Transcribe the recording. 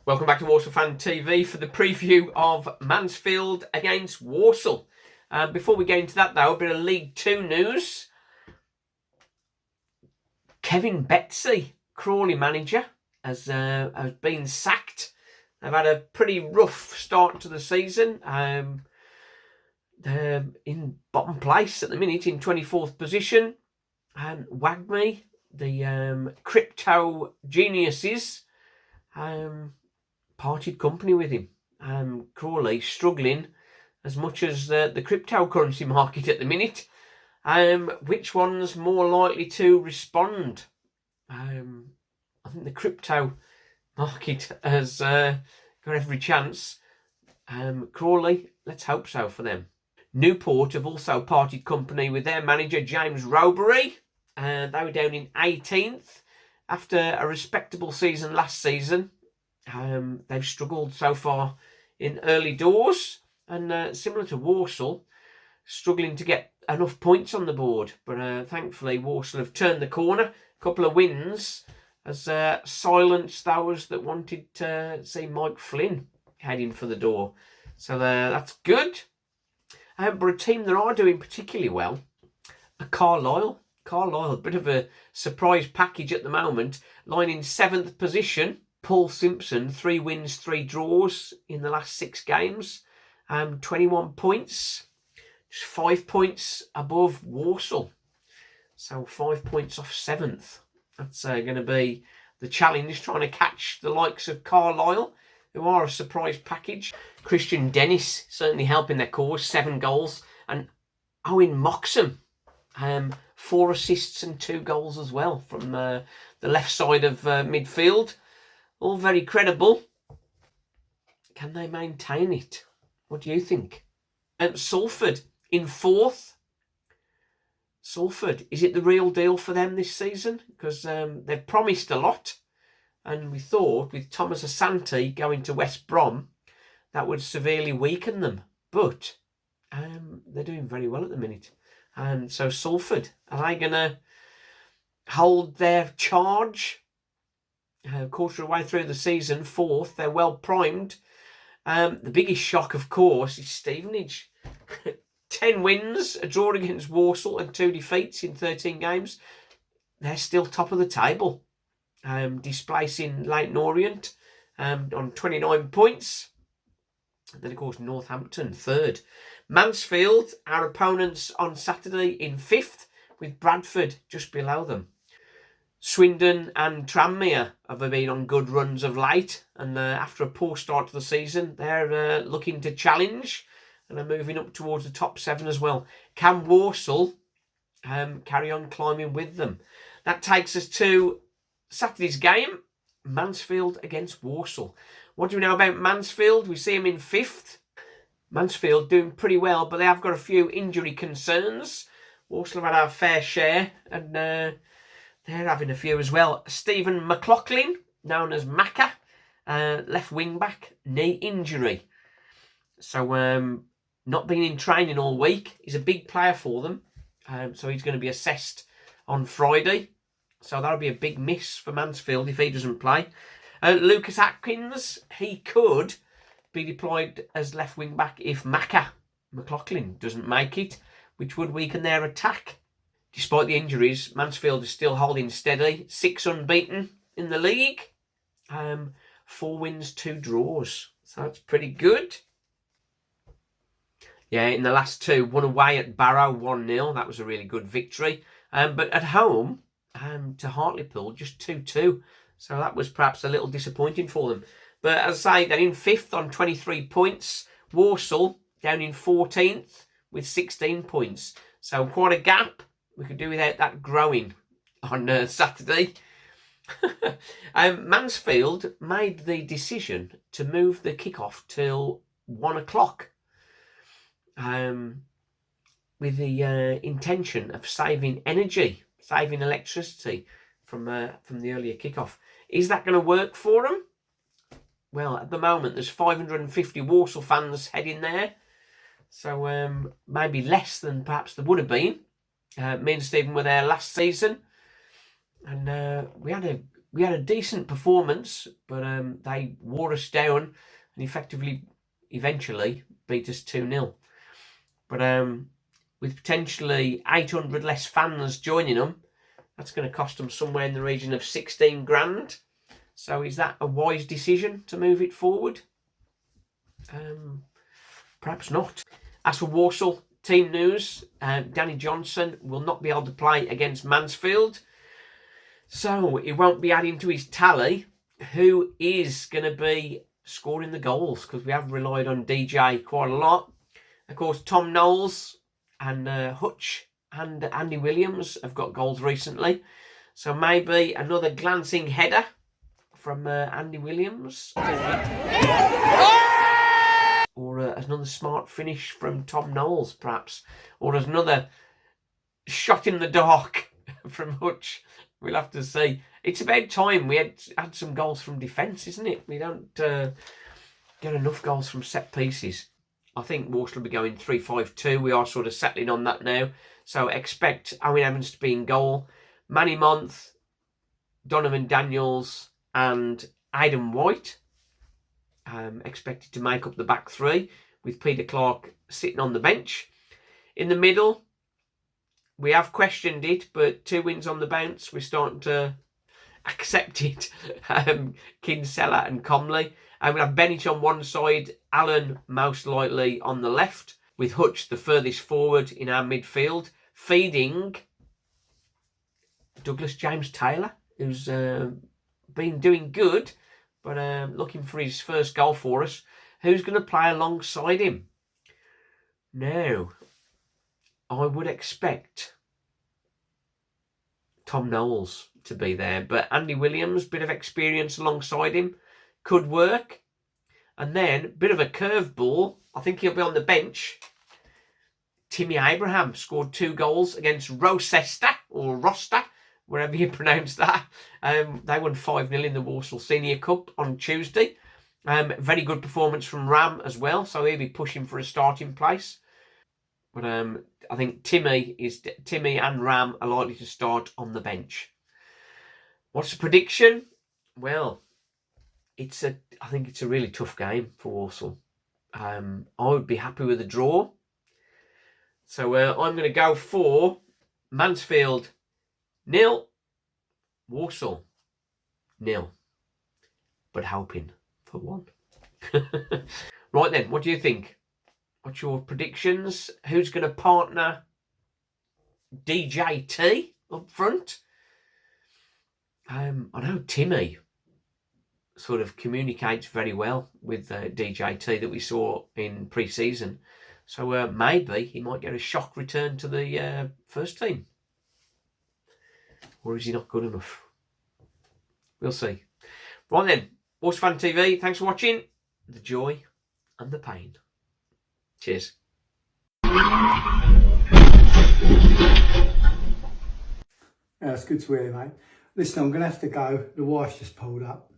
Welcome back to Walsall Fan TV for the preview of Mansfield against Walsall. Before we get into that though, a bit of League 2 news. Kevin Betsy, Crawley manager, has been sacked. They've had a pretty rough start to the season. They're in bottom place at the minute, in 24th position. Wagme, the crypto geniuses, parted company with him. Crawley struggling as much as the cryptocurrency market at the minute. Which one's more likely to respond? I think the crypto market has got every chance. Crawley, let's hope so for them. Newport have also parted company with their manager James Robery. They were down in 18th after a respectable season last season. They've struggled so far in early doors, and similar to Walsall, struggling to get enough points on the board. But thankfully, Walsall have turned the corner. A couple of wins has silenced those that wanted to see Mike Flynn heading for the door. So that's good. But a team that are doing particularly well are Carlisle. Carlisle, a bit of a surprise package at the moment, lying in 7th position. Paul Simpson, 3 wins, 3 draws in the last 6 games. 21 points, just 5 points above Walsall. So 5 points off 7th. That's going to be the challenge, trying to catch the likes of Carlisle, who are a surprise package. Christian Dennis certainly helping their cause, 7 goals. And Owen Moxham, 4 assists and 2 goals as well from the left side of midfield. All very credible. Can they maintain it? What do you think? Salford in 4th. Salford, is it the real deal for them this season? Because they've promised a lot. And we thought with Thomas Asante going to West Brom, that would severely weaken them. But they're doing very well at the minute. So Salford, are they going to hold their charge? Quarter of the way through the season, 4th, they're well primed. The biggest shock, of course, is Stevenage. 10 wins, a draw against Walsall and 2 defeats in 13 games. They're still top of the table, displacing Leyton Orient on 29 points. And then, of course, Northampton, 3rd. Mansfield, our opponents on Saturday, in 5th, with Bradford just below them. Swindon and Tranmere have been on good runs of late, and after a poor start to the season, they're looking to challenge and are moving up towards the top 7 as well. Can Walsall carry on climbing with them? That takes us to Saturday's game, Mansfield against Walsall. What do we know about Mansfield? We see them in 5th. Mansfield doing pretty well, but they have got a few injury concerns. Walsall have had our fair share, and they're having a few as well. Stephen McLaughlin, known as Macca, left wing back, knee injury. So not been in training all week. He's a big player for them. So he's going to be assessed on Friday. So that'll be a big miss for Mansfield if he doesn't play. Lucas Atkins, he could be deployed as left wing back if Macca, McLaughlin, doesn't make it, which would weaken their attack. Despite the injuries, Mansfield is still holding steady. 6 unbeaten in the league. 4 wins, 2 draws. So that's pretty good. Yeah, in the last 2, won away at Barrow 1-0. That was a really good victory. But at home, to Hartlepool, just 2-2. So that was perhaps a little disappointing for them. But as I say, they're in 5th on 23 points. Walsall down in 14th with 16 points. So quite a gap. We could do without that growing on Saturday. Mansfield made the decision to move the kickoff till 1 o'clock with the intention of saving energy, saving electricity from the earlier kickoff. Is that going to work for them? Well, at the moment, there's 550 Walsall fans heading there. So maybe less than perhaps there would have been. Me and Stephen were there last season. And we had we had a decent performance, but they wore us down and eventually beat us 2-0. But with potentially 800 less fans joining them, that's going to cost them somewhere in the region of 16 grand. So is that a wise decision to move it forward? Perhaps not. As for Walsall team news, Danny Johnson will not be able to play against Mansfield. So he won't be adding to his tally. Who is going to be scoring the goals? Because we have relied on DJ quite a lot. Of course, Tom Knowles and Hutch and Andy Williams have got goals recently. So maybe another glancing header from Andy Williams. Or another smart finish from Tom Knowles, perhaps. Or there's another shot in the dark from Hutch. We'll have to see. It's about time we had some goals from defence, isn't it? We don't get enough goals from set pieces. I think Walsall will be going 3-5-2. We are sort of settling on that now. So expect Owen Evans to be in goal. Manny Month, Donovan Daniels and Aidan White. Expected to make up the back three with Peter Clark sitting on the bench. In the middle, we have questioned it, but 2 wins on the bounce. We're starting to accept it. Kinsella and Comley. And we have Bennett on one side, Allen most likely on the left, with Hutch the furthest forward in our midfield, feeding Douglas James Taylor, who's been doing good, but looking for his first goal for us. Who's going to play alongside him? Now, I would expect Tom Knowles to be there, but Andy Williams, bit of experience alongside him, could work. And then, bit of a curveball, I think he'll be on the bench. Timmy Abraham scored 2 goals against Rochester, or Roster, wherever you pronounce that. They won 5-0 in the Walsall Senior Cup on Tuesday. Very good performance from Ram as well, so he'll be pushing for a starting place. But I think Timmy and Ram are likely to start on the bench. What's the prediction? Well, I think it's a really tough game for Walsall. I would be happy with a draw. So I'm going to go for Mansfield 0, Walsall 0, but hoping for 1. Right then, what do you think? What's your predictions? Who's going to partner DJ T up front? I know Timmy sort of communicates very well with DJ T that we saw in pre-season. So maybe he might get a shock return to the first team. Or is he not good enough? We'll see. Right then, Walsall Fan TV, thanks for watching. The joy and the pain. Cheers. Yeah, it's good to hear, mate. Listen, I'm going to have to go. The wife's just pulled up.